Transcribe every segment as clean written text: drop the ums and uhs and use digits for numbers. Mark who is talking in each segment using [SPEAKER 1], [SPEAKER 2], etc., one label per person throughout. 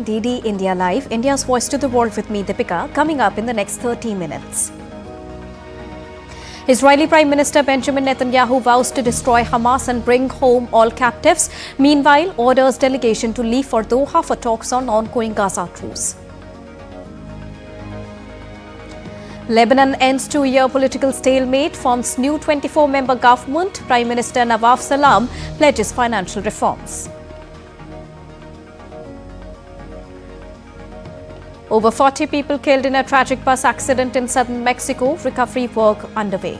[SPEAKER 1] watching DD India Live, India's voice to the world with me, Deepika, coming up in the next 30 minutes. Israeli Prime Minister Benjamin Netanyahu vows to destroy Hamas and bring home all captives. Meanwhile, orders delegation to leave for Doha for talks on ongoing Gaza truce. Lebanon ends two-year political stalemate, forms new 24-member government. Prime Minister Nawaf Salam pledges financial reforms. Over 40 people killed in a tragic bus accident in southern Mexico. Recovery work underway.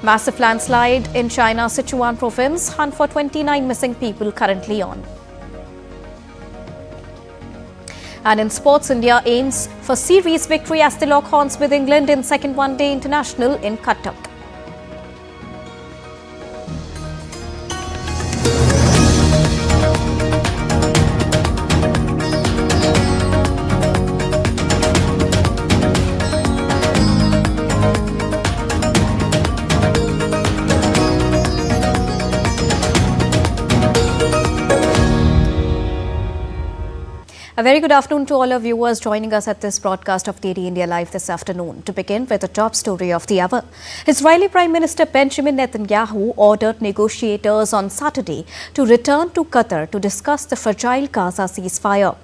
[SPEAKER 1] Massive landslide in China's Sichuan province. Hunt for 29 missing people currently on. And in sports, India aims for series victory as they lock horns with England in second one-day international in Qatar. A very good afternoon to all our viewers joining us at this broadcast of DD India Live this afternoon. To begin with the top story of the hour, Israeli Prime Minister Benjamin Netanyahu ordered negotiators on Saturday to return to Qatar to discuss the fragile Gaza ceasefire.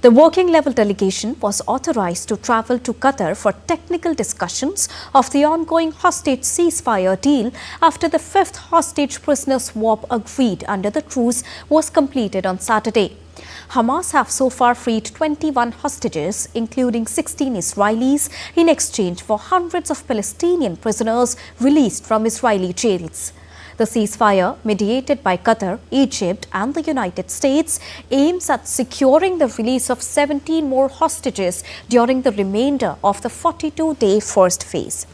[SPEAKER 1] The working-level delegation was authorized to travel to Qatar for technical discussions of the ongoing hostage ceasefire deal after the fifth hostage prisoner swap agreed under the truce was completed on Saturday. Hamas have so far freed 21 hostages, including 16 Israelis, in exchange for hundreds of Palestinian prisoners released from Israeli jails. The ceasefire, mediated by Qatar, Egypt and the United States, aims at securing the release of 17 more hostages during the remainder of the 42-day first phase.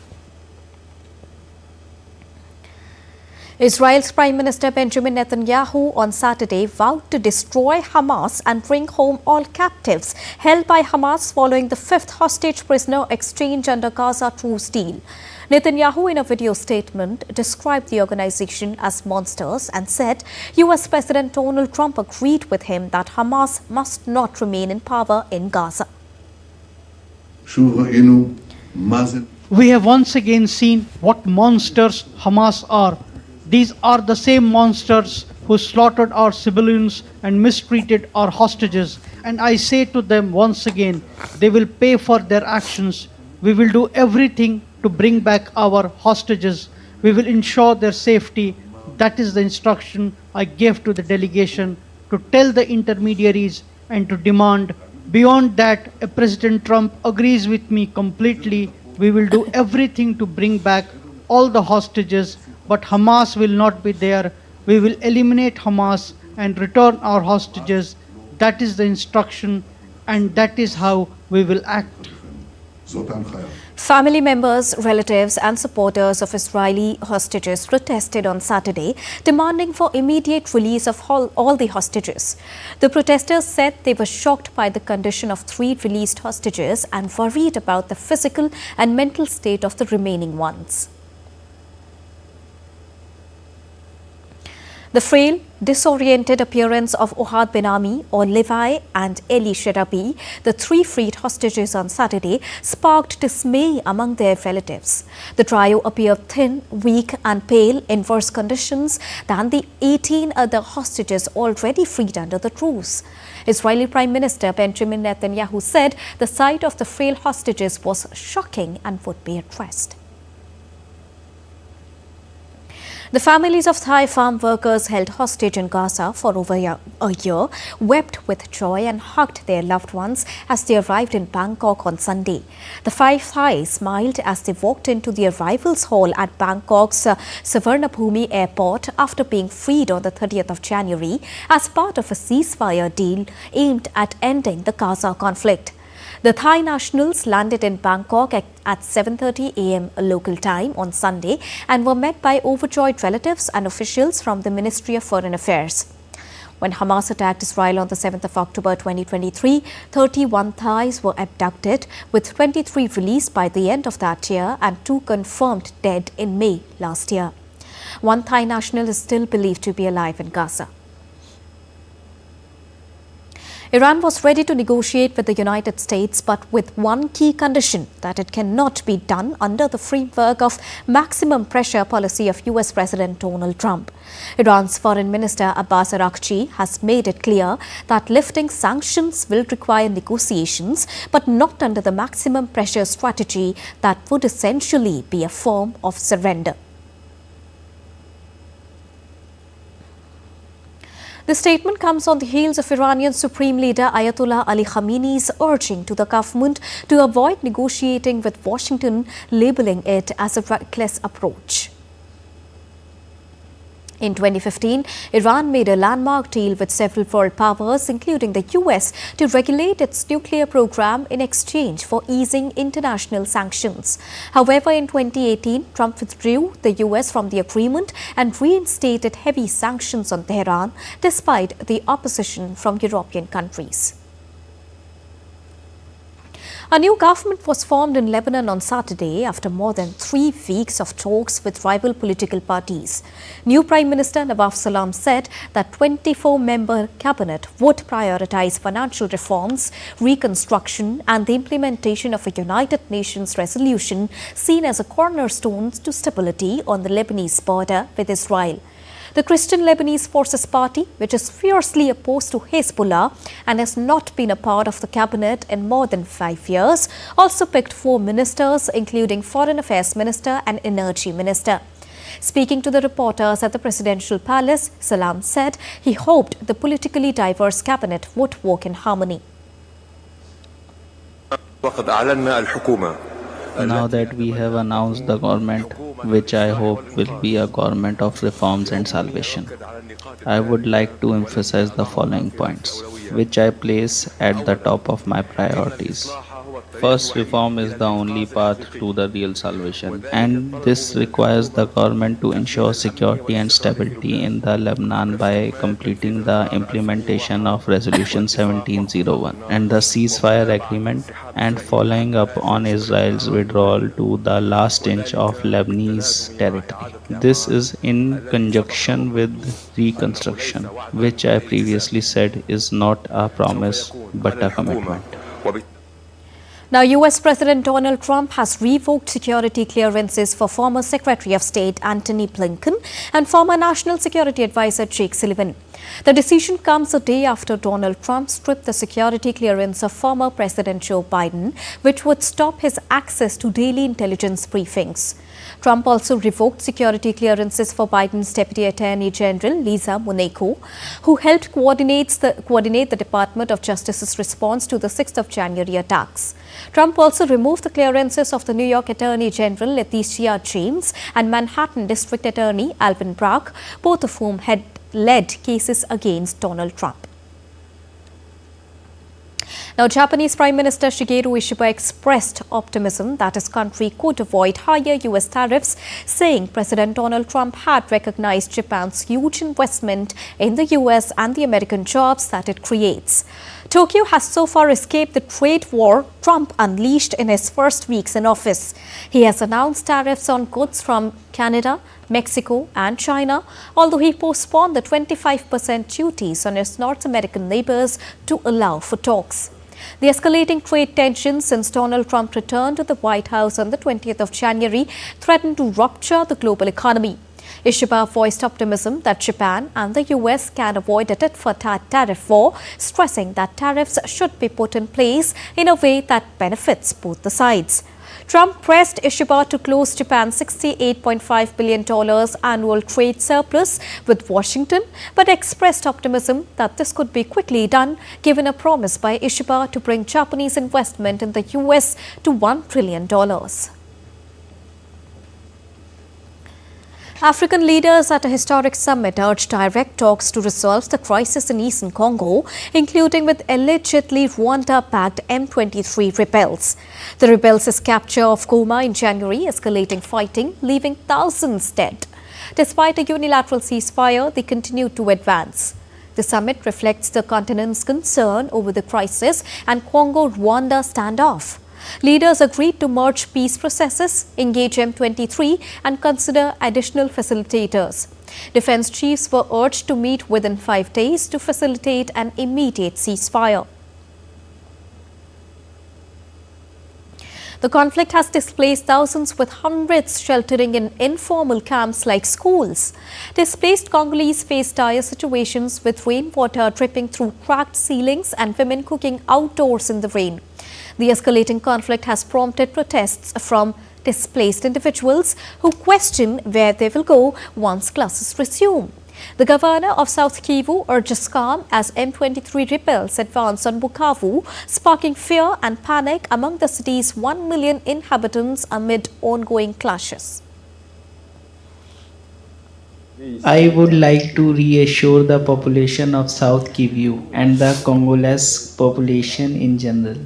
[SPEAKER 1] Israel's Prime Minister Benjamin Netanyahu on Saturday vowed to destroy Hamas and bring home all captives held by Hamas following the fifth hostage prisoner exchange under Gaza truce deal. Netanyahu, in a video statement, described the organization as monsters and said US President Donald Trump agreed with him that Hamas must not remain in power in Gaza.
[SPEAKER 2] We have once again seen what monsters Hamas are. These are the same monsters who slaughtered our civilians and mistreated our hostages. And I say to them once again, they will pay for their actions. We will do everything to bring back our hostages. We will ensure their safety. That is the instruction I gave to the delegation, to tell the intermediaries and to demand. Beyond that, if President Trump agrees with me completely, we will do everything to bring back all the hostages. But Hamas will not be there. We will eliminate Hamas and return our hostages. That is the instruction, and that is how we will act.
[SPEAKER 1] Family members, relatives and supporters of Israeli hostages protested on Saturday, demanding for immediate release of all the hostages. The protesters said they were shocked by the condition of 3 released hostages and worried about the physical and mental state of the remaining ones. The frail, disoriented appearance of Ohad Ben-Ami or Levi and Eli Sherabi, the 3 freed hostages on Saturday, sparked dismay among their relatives. The trio appeared thin, weak and pale in worse conditions than the 18 other hostages already freed under the truce. Israeli Prime Minister Benjamin Netanyahu said the sight of the frail hostages was shocking and would be addressed. The families of Thai farm workers held hostage in Gaza for over a year wept with joy and hugged their loved ones as they arrived in Bangkok on Sunday. The 5 Thais smiled as they walked into the arrivals hall at Bangkok's Suvarnabhumi airport after being freed on the 30th of January as part of a ceasefire deal aimed at ending the Gaza conflict. The Thai nationals landed in Bangkok at 7:30 a.m. local time on Sunday and were met by overjoyed relatives and officials from the Ministry of Foreign Affairs. When Hamas attacked Israel on the 7th of October 2023, 31 Thais were abducted, with 23 released by the end of that year and 2 confirmed dead in May last year. One Thai national is still believed to be alive in Gaza. Iran was ready to negotiate with the United States, but with one key condition, that it cannot be done under the framework of maximum pressure policy of US President Donald Trump. Iran's Foreign Minister Abbas Araghchi has made it clear that lifting sanctions will require negotiations, but not under the maximum pressure strategy that would essentially be a form of surrender. The statement comes on the heels of Iranian Supreme Leader Ayatollah Ali Khamenei's urging to the government to avoid negotiating with Washington, labeling it as a reckless approach. In 2015, Iran made a landmark deal with several world powers, including the US, to regulate its nuclear program in exchange for easing international sanctions. However, in 2018, Trump withdrew the US from the agreement and reinstated heavy sanctions on Tehran, despite the opposition from European countries. A new government was formed in Lebanon on Saturday after more than 3 weeks of talks with rival political parties. New Prime Minister Nawaf Salam said that 24-member cabinet would prioritize financial reforms, reconstruction and the implementation of a United Nations resolution seen as a cornerstone to stability on the Lebanese border with Israel. The Christian Lebanese Forces Party, which is fiercely opposed to Hezbollah and has not been a part of the cabinet in more than 5 years, also picked 4 ministers, including Foreign Affairs Minister and Energy Minister. Speaking to the reporters at the presidential palace, Salam said he hoped the politically diverse cabinet would work in harmony.
[SPEAKER 3] Now that we have announced the government, which I hope will be a government of reforms and salvation, I would like to emphasize the following points, which I place at the top of my priorities. First, reform is the only path to the real salvation, and this requires the government to ensure security and stability in the Lebanon by completing the implementation of Resolution 1701 and the ceasefire agreement, and following up on Israel's withdrawal to the last inch of Lebanese territory. This is in conjunction with reconstruction, which I previously said is not a promise but a commitment.
[SPEAKER 1] Now, US President Donald Trump has revoked security clearances for former Secretary of State Antony Blinken and former National Security Advisor Jake Sullivan. The decision comes a day after Donald Trump stripped the security clearance of former President Joe Biden, which would stop his access to daily intelligence briefings. Trump also revoked security clearances for Biden's Deputy Attorney General Lisa Monaco, who helped coordinate the Department of Justice's response to the 6th of January attacks. Trump also removed the clearances of the New York Attorney General Letitia James and Manhattan District Attorney Alvin Bragg, both of whom had led cases against Donald Trump. Now, Japanese Prime Minister Shigeru Ishiba expressed optimism that his country could avoid higher US tariffs, saying President Donald Trump had recognized Japan's huge investment in the US and the American jobs that it creates. Tokyo has so far escaped the trade war Trump unleashed in his first weeks in office. He has announced tariffs on goods from Canada, Mexico and China, although he postponed the 25% duties on his North American neighbors to allow for talks. The escalating trade tensions since Donald Trump returned to the White House on the 20th of January threatened to rupture the global economy. Ishiba voiced optimism that Japan and the US can avoid a tit-for-tat tariff war, stressing that tariffs should be put in place in a way that benefits both the sides. Trump pressed Ishiba to close Japan's $68.5 billion annual trade surplus with Washington, but expressed optimism that this could be quickly done, given a promise by Ishiba to bring Japanese investment in the US to $1 trillion. African leaders at a historic summit urged direct talks to resolve the crisis in eastern Congo, including with allegedly Rwanda-backed M23 rebels. The rebels' capture of Goma in January, escalating fighting, leaving thousands dead. Despite a unilateral ceasefire, they continued to advance. The summit reflects the continent's concern over the crisis and Congo-Rwanda standoff. Leaders agreed to merge peace processes, engage M23 and consider additional facilitators. Defense chiefs were urged to meet within 5 days to facilitate an immediate ceasefire. The conflict has displaced thousands, with hundreds sheltering in informal camps like schools. Displaced Congolese face dire situations, with rainwater dripping through cracked ceilings and women cooking outdoors in the rain. The escalating conflict has prompted protests from displaced individuals who question where they will go once classes resume. The governor of South Kivu urges calm as M23 rebels advance on Bukavu, sparking fear and panic among the city's 1 million inhabitants amid ongoing clashes.
[SPEAKER 3] I would like to reassure the population of South Kivu and the Congolese population in general.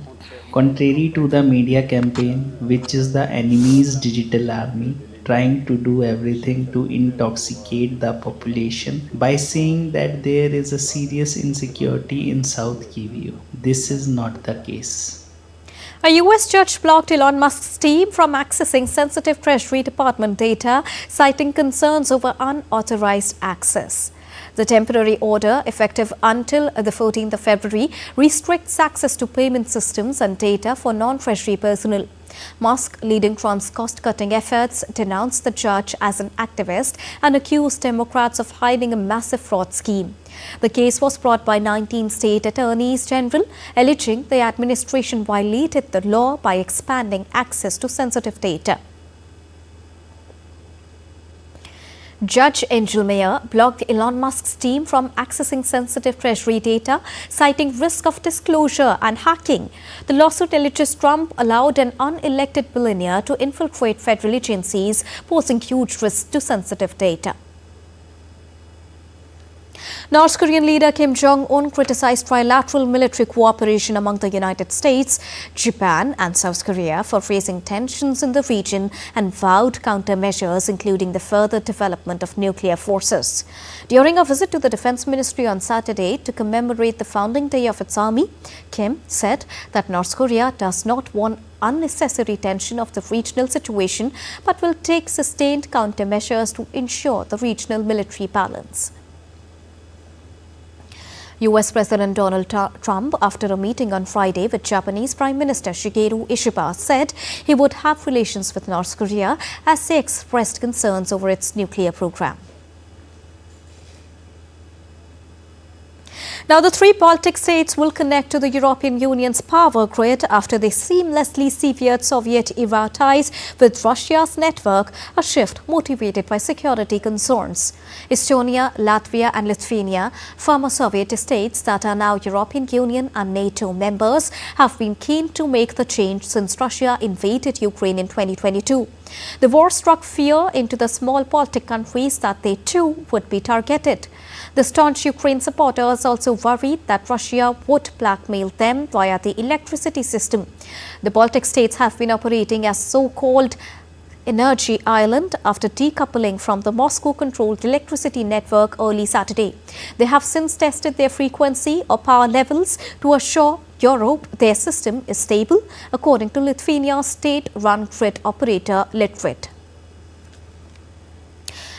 [SPEAKER 3] Contrary to the media campaign, which is the enemy's digital army, trying to do everything to intoxicate the population by saying that there is a serious insecurity in South Kivu. This is not the case.
[SPEAKER 1] A US judge blocked Elon Musk's team from accessing sensitive Treasury Department data, citing concerns over unauthorized access. The temporary order, effective until the 14th of February, restricts access to payment systems and data for non-Treasury personnel. Musk, leading Trump's cost-cutting efforts, denounced the judge as an activist and accused Democrats of hiding a massive fraud scheme. The case was brought by 19 state attorneys general, alleging the administration violated the law by expanding access to sensitive data. Judge Angel Mayer blocked Elon Musk's team from accessing sensitive Treasury data, citing risk of disclosure and hacking. The lawsuit alleges Trump allowed an unelected billionaire to infiltrate federal agencies, posing huge risks to sensitive data. North Korean leader Kim Jong-un criticized trilateral military cooperation among the United States, Japan and South Korea for raising tensions in the region and vowed countermeasures, including the further development of nuclear forces. During a visit to the Defense Ministry on Saturday to commemorate the founding day of its army, Kim said that North Korea does not want unnecessary tension of the regional situation, but will take sustained countermeasures to ensure the regional military balance. US President Donald Trump, after a meeting on Friday with Japanese Prime Minister Shigeru Ishiba, said he would have relations with North Korea as they expressed concerns over its nuclear program. Now, the 3 Baltic states will connect to the European Union's power grid after they seamlessly severed Soviet-era ties with Russia's network, a shift motivated by security concerns. Estonia, Latvia and Lithuania, former Soviet states that are now European Union and NATO members, have been keen to make the change since Russia invaded Ukraine in 2022. The war struck fear into the small Baltic countries that they too would be targeted. The staunch Ukraine supporters also worried that Russia would blackmail them via the electricity system. The Baltic states have been operating as so-called energy island after decoupling from the Moscow-controlled electricity network early Saturday. They have since tested their frequency or power levels to assure Europe their system is stable, according to Lithuania's state-run grid operator Litgrid.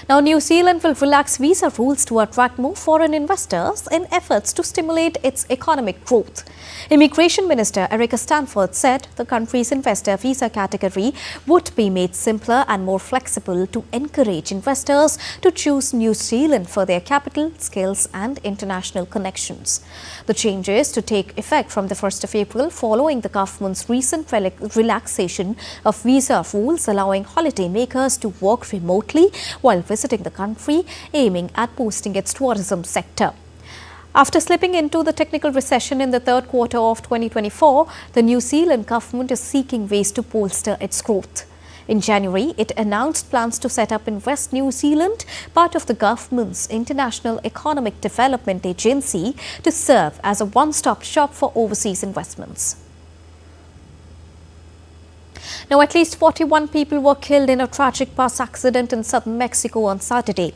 [SPEAKER 1] Now, New Zealand will relax visa rules to attract more foreign investors in efforts to stimulate its economic growth. Immigration Minister Erica Stanford said the country's investor visa category would be made simpler and more flexible to encourage investors to choose New Zealand for their capital, skills and international connections. The changes to take effect from the 1st of April following the government's recent relaxation of visa rules, allowing holidaymakers to work remotely while visiting the country, aiming at boosting its tourism sector. After slipping into the technical recession in the third quarter of 2024, the New Zealand government is seeking ways to bolster its growth. In January, it announced plans to set up in West New Zealand, part of the government's International Economic Development Agency, to serve as a one-stop shop for overseas investments. Now, at least 41 people were killed in a tragic bus accident in southern Mexico on Saturday.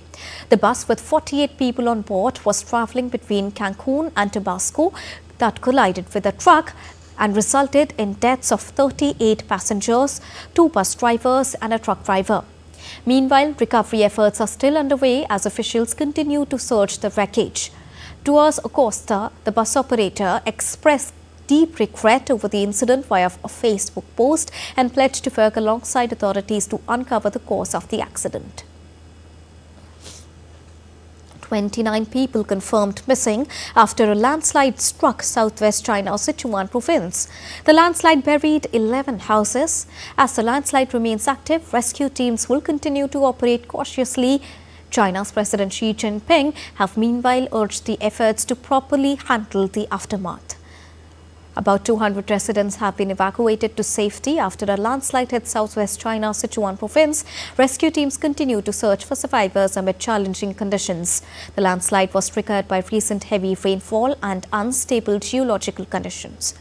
[SPEAKER 1] The bus with 48 people on board was traveling between Cancun and Tabasco that collided with a truck and resulted in deaths of 38 passengers, 2 bus drivers and a truck driver. Meanwhile, recovery efforts are still underway as officials continue to search the wreckage. Tours Acosta, the bus operator, expressed deep regret over the incident via a Facebook post and pledged to work alongside authorities to uncover the cause of the accident. 29 people confirmed missing after a landslide struck southwest China's Sichuan province. The landslide buried 11 houses. As the landslide remains active, rescue teams will continue to operate cautiously. China's President Xi Jinping have meanwhile urged the efforts to properly handle the aftermath. About 200 residents have been evacuated to safety after a landslide hit southwest China's Sichuan province. Rescue teams continue to search for survivors amid challenging conditions. The landslide was triggered by recent heavy rainfall and unstable geological conditions.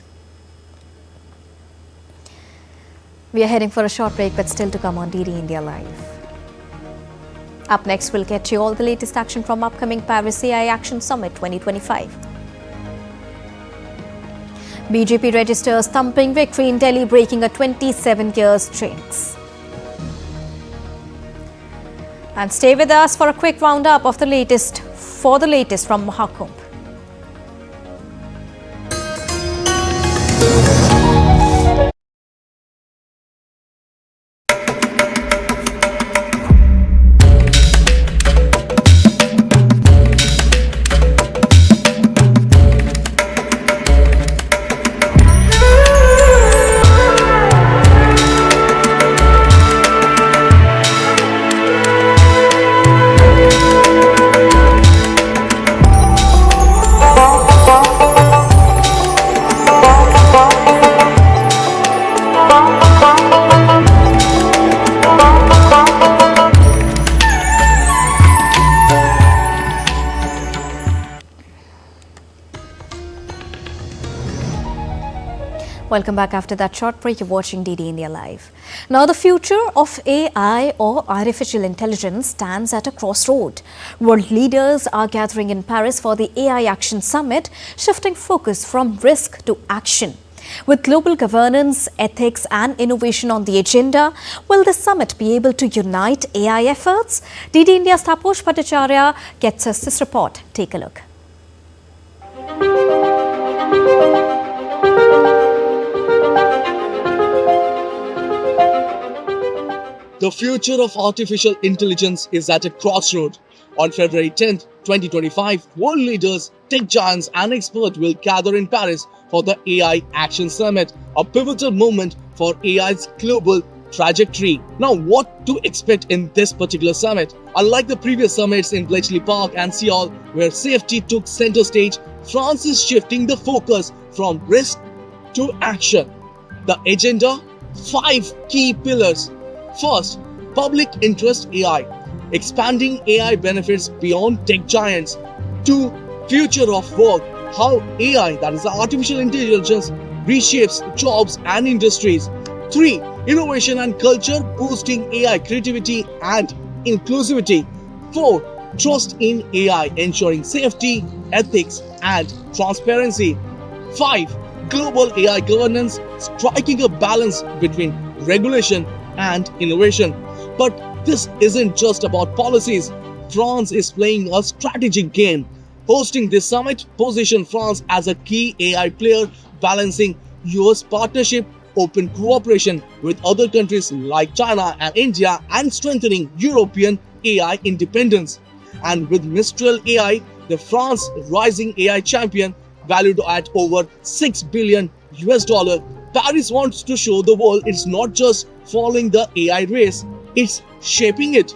[SPEAKER 1] We are heading for a short break, but still to come on DD India Live. Up next, we'll get you all the latest action from upcoming Paris AI Action Summit 2025. BJP registers thumping victory in Delhi, breaking a 27-year streak. And stay with us for a quick roundup of the latest from Maha Kumbh. Welcome back after that short break. You're watching DD India Live. Now, the future of AI or artificial intelligence stands at a crossroad. World leaders are gathering in Paris for the AI Action Summit, shifting focus from risk to action. With global governance, ethics and innovation on the agenda, will the summit be able to unite AI efforts? DD India's Taposh Bhattacharya gets us this report. Take a look.
[SPEAKER 4] The future of artificial intelligence is at a crossroad. On February 10th, 2025, world leaders, tech giants and experts will gather in Paris for the AI Action Summit, a pivotal moment for AI's global trajectory. Now, what to expect in this particular summit? Unlike the previous summits in Bletchley Park and Seoul, where safety took center stage, France is shifting the focus from risk to action. The agenda? 5 key pillars. First, public interest AI, expanding AI benefits beyond tech giants. 2, future of work, how AI, that is artificial intelligence, reshapes jobs and industries. 3, innovation and culture, boosting AI creativity and inclusivity. 4, trust in AI, ensuring safety, ethics and transparency. 5, global AI governance, striking a balance between regulation and innovation. But this isn't just about policies. France is playing a strategic game. Hosting this summit positions France as a key AI player, balancing US partnership, open cooperation with other countries like China and India, and strengthening European AI independence. And with Mistral AI, the France rising AI champion, valued at over $6 billion, Paris wants to show the world it's not just following the AI race, it's shaping it.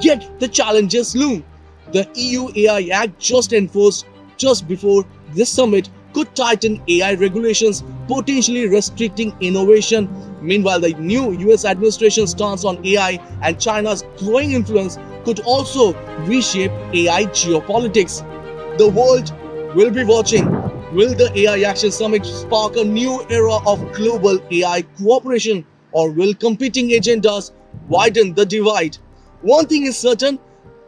[SPEAKER 4] Yet the challenges loom. The EU AI Act just enforced just before this summit could tighten AI regulations, potentially restricting innovation. Meanwhile, the new US administration's stance on AI and China's growing influence could also reshape AI geopolitics. The world will be watching. Will the AI Action Summit spark a new era of global AI cooperation, or will competing agendas widen the divide? One thing is certain,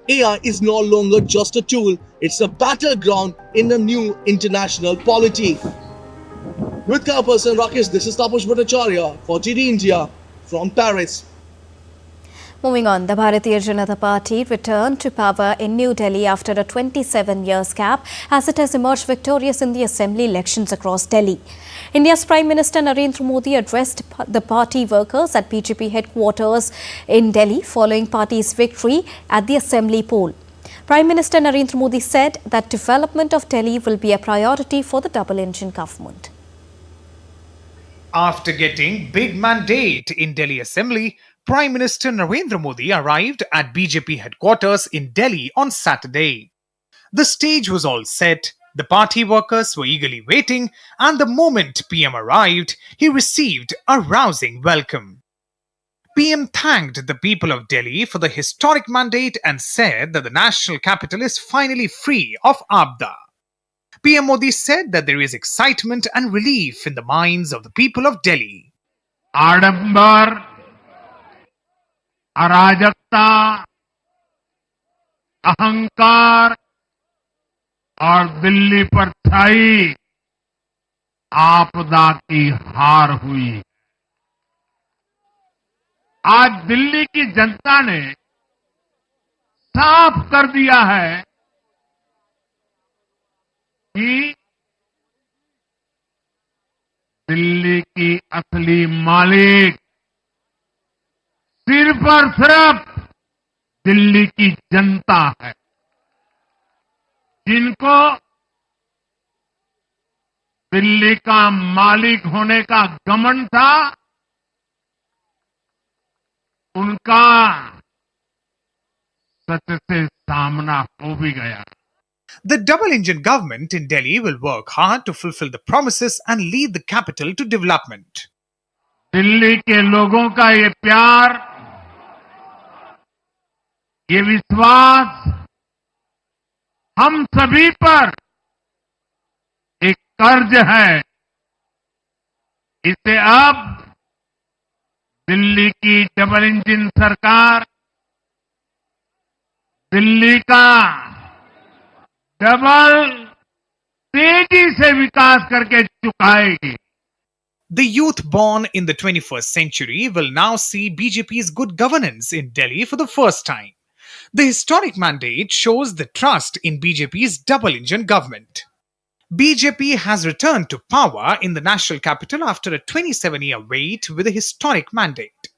[SPEAKER 4] AI is no longer just a tool, it's a battleground in a new international polity. With camera person Rakesh, this is Taposh Bhattacharya for DD India from Paris.
[SPEAKER 1] Moving on, the Bharatiya Janata Party returned to power in New Delhi after a 27 years gap as it has emerged victorious in the assembly elections across Delhi. India's Prime Minister Narendra Modi addressed the party workers at BJP headquarters in Delhi following party's victory at the assembly poll. Prime Minister Narendra Modi said that development of Delhi will be a priority for the double-engine government.
[SPEAKER 5] After getting big mandate in Delhi Assembly, Prime Minister Narendra Modi arrived at BJP headquarters in Delhi on Saturday. The stage was all set, the party workers were eagerly waiting, and the moment PM arrived, he received a rousing welcome. PM thanked the people of Delhi for the historic mandate and said that the national capital is finally free of Abda. PM Modi said that there is excitement and relief in the minds of the people of Delhi.
[SPEAKER 6] आडंबर, अराजकता, अहंकार और दिल्ली पर छाई आपदा की हार हुई। आज दिल्ली की जनता ने साफ कर दिया है कि दिल्ली की असली मालिक सिर्फ और सिर्फ दिल्ली की जनता है, जिनको दिल्ली का मालिक होने का घमंड था, उनका सच से सामना हो भी गया।
[SPEAKER 5] The double-engine government in Delhi will work hard to fulfill the promises and lead the capital to development.
[SPEAKER 6] Delhi के लोगों का ये प्यार, ये विश्वास हम सभी पर एक कर्ज है। इसे अब दिल्ली की डबल इंजन सरकार दिल्ली का डबल तेजी से विकास करके चुकाएगी।
[SPEAKER 5] The youth born in the 21st century will now see BJP's good governance in Delhi for the first time. The historic mandate shows the trust in BJP's double-engine government. BJP has returned to power in the national capital after a 27-year wait with a historic mandate.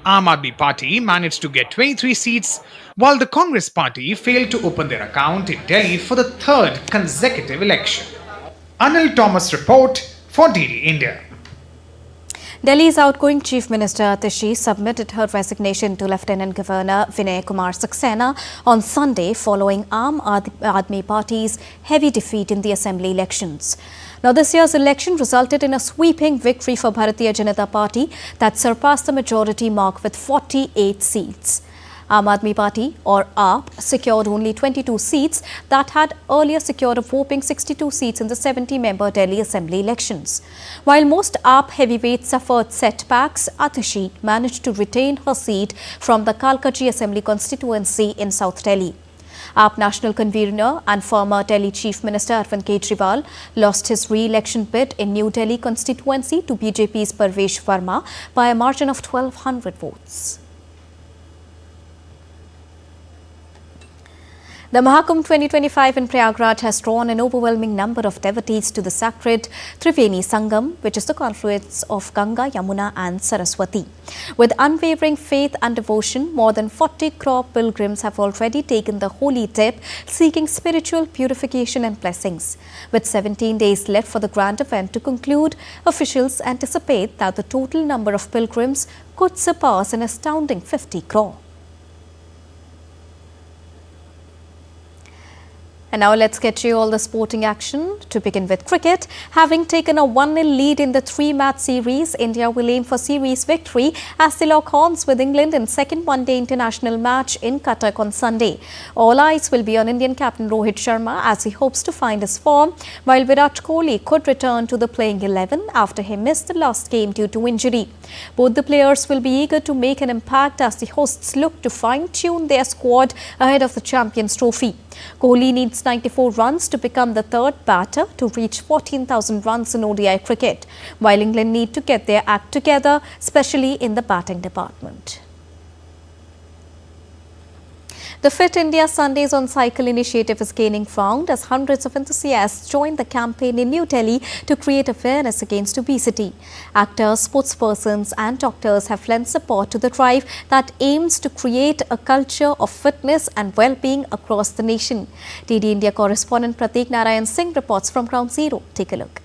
[SPEAKER 5] Aam Aadmi Party managed to get 23 seats, while the Congress Party failed to open their account in Delhi for the third consecutive election. Anil Thomas report for DD India.
[SPEAKER 1] Delhi's outgoing Chief Minister Atishi submitted her resignation to Lieutenant Governor Vinay Kumar Saxena on Sunday following Aam Aadmi Party's heavy defeat in the assembly elections. Now, this year's election resulted in a sweeping victory for Bharatiya Janata Party that surpassed the majority mark with 48 seats. Aam Aadmi Party, or AAP, secured only 22 seats that had earlier secured a whopping 62 seats in the 70-member Delhi Assembly elections. While most AAP heavyweights suffered setbacks, Atishi managed to retain her seat from the Kalkaji Assembly constituency in South Delhi. AAP National Convener and former Delhi Chief Minister Arvind Kejriwal lost his re-election bid in New Delhi constituency to BJP's Parvesh Verma by a margin of 1,200 votes. The Maha Kumbh 2025 in Prayagraj has drawn an overwhelming number of devotees to the sacred Triveni Sangam, which is the confluence of Ganga, Yamuna and Saraswati. With unwavering faith and devotion, more than 40 crore pilgrims have already taken the holy dip, seeking spiritual purification and blessings. With 17 days left for the grand event to conclude, officials anticipate that the total number of pilgrims could surpass an astounding 50 crore. And now let's get you all the sporting action. To begin with cricket, having taken a 1-0 lead in the 3-match series, India will aim for series victory as they lock horns with England in second one-day international match in Cuttack on Sunday. All eyes will be on Indian captain Rohit Sharma as he hopes to find his form, while Virat Kohli could return to the playing 11 after he missed the last game due to injury. Both the players will be eager to make an impact as the hosts look to fine-tune their squad ahead of the Champions Trophy. Kohli needs 94 runs to become the third batter to reach 14,000 runs in ODI cricket, while England need to get their act together, especially in the batting department. The Fit India Sundays on Cycle initiative is gaining ground as hundreds of enthusiasts joined the campaign in New Delhi to create awareness against obesity. Actors, sportspersons and doctors have lent support to the drive that aims to create a culture of fitness and well-being across the nation. DD India correspondent Pratik Narayan Singh reports from Ground Zero. Take a look.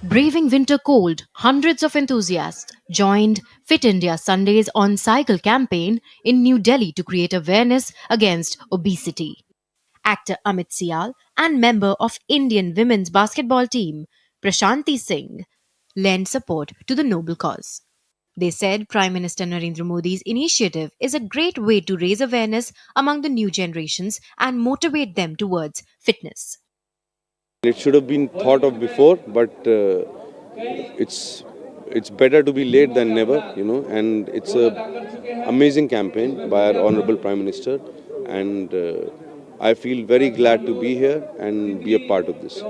[SPEAKER 7] Braving winter cold, hundreds of enthusiasts joined Fit India Sundays on Cycle campaign in New Delhi to create awareness against obesity. Actor Amit Sial and member of Indian women's basketball team Prashanti Singh lent support to the noble cause. They said Prime Minister Narendra Modi's initiative is a great way to raise awareness among the new generations and motivate them towards fitness.
[SPEAKER 8] It should have been thought of before, but it's better to be late than never, and it's a amazing campaign by our Honorable Prime Minister, and I feel very glad to be here and be a part of this.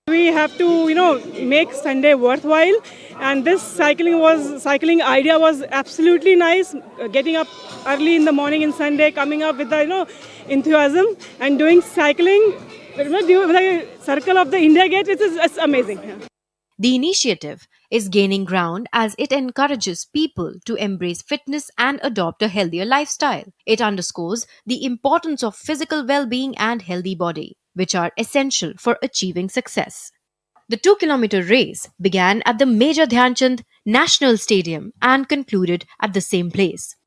[SPEAKER 9] We have to, make Sunday worthwhile, and this cycling idea was absolutely nice. Getting up early in the morning in Sunday, coming up with the, enthusiasm and doing cycling. The circle of the India Gate, it's amazing.
[SPEAKER 7] The initiative is gaining ground as it encourages people to embrace fitness and adopt a healthier lifestyle. It underscores the importance of physical well-being and healthy body, which are essential for achieving success. The 2-kilometer race began at the Major Dhyan Chand National Stadium and concluded at the same place.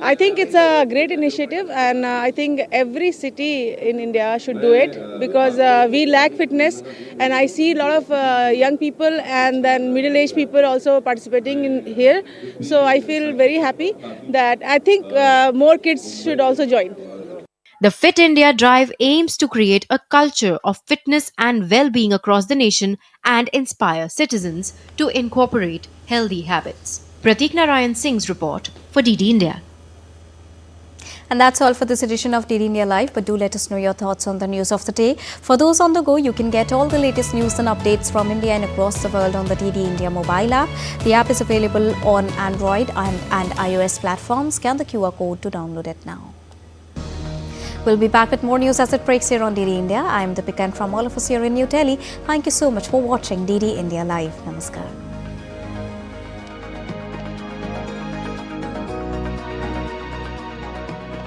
[SPEAKER 9] I think it's a great initiative, and I think every city in India should do it because we lack fitness, and I see a lot of young people and then middle-aged people also participating in here. So I feel very happy that I think more kids should also join.
[SPEAKER 7] The Fit India drive aims to create a culture of fitness and well-being across the nation and inspire citizens to incorporate healthy habits. Pratik Narayan Singh's report for DD India.
[SPEAKER 1] And that's all for this edition of DD India Live, but do let us know your thoughts on the news of the day. For those on the go, you can get all the latest news and updates from India and across the world on the DD India mobile app. The app is available on Android and iOS platforms. Scan the QR code to download it now. We'll be back with more news as it breaks here on DD India. I am Deepika, and from all of us here in New Delhi, thank you so much for watching DD India Live. Namaskar.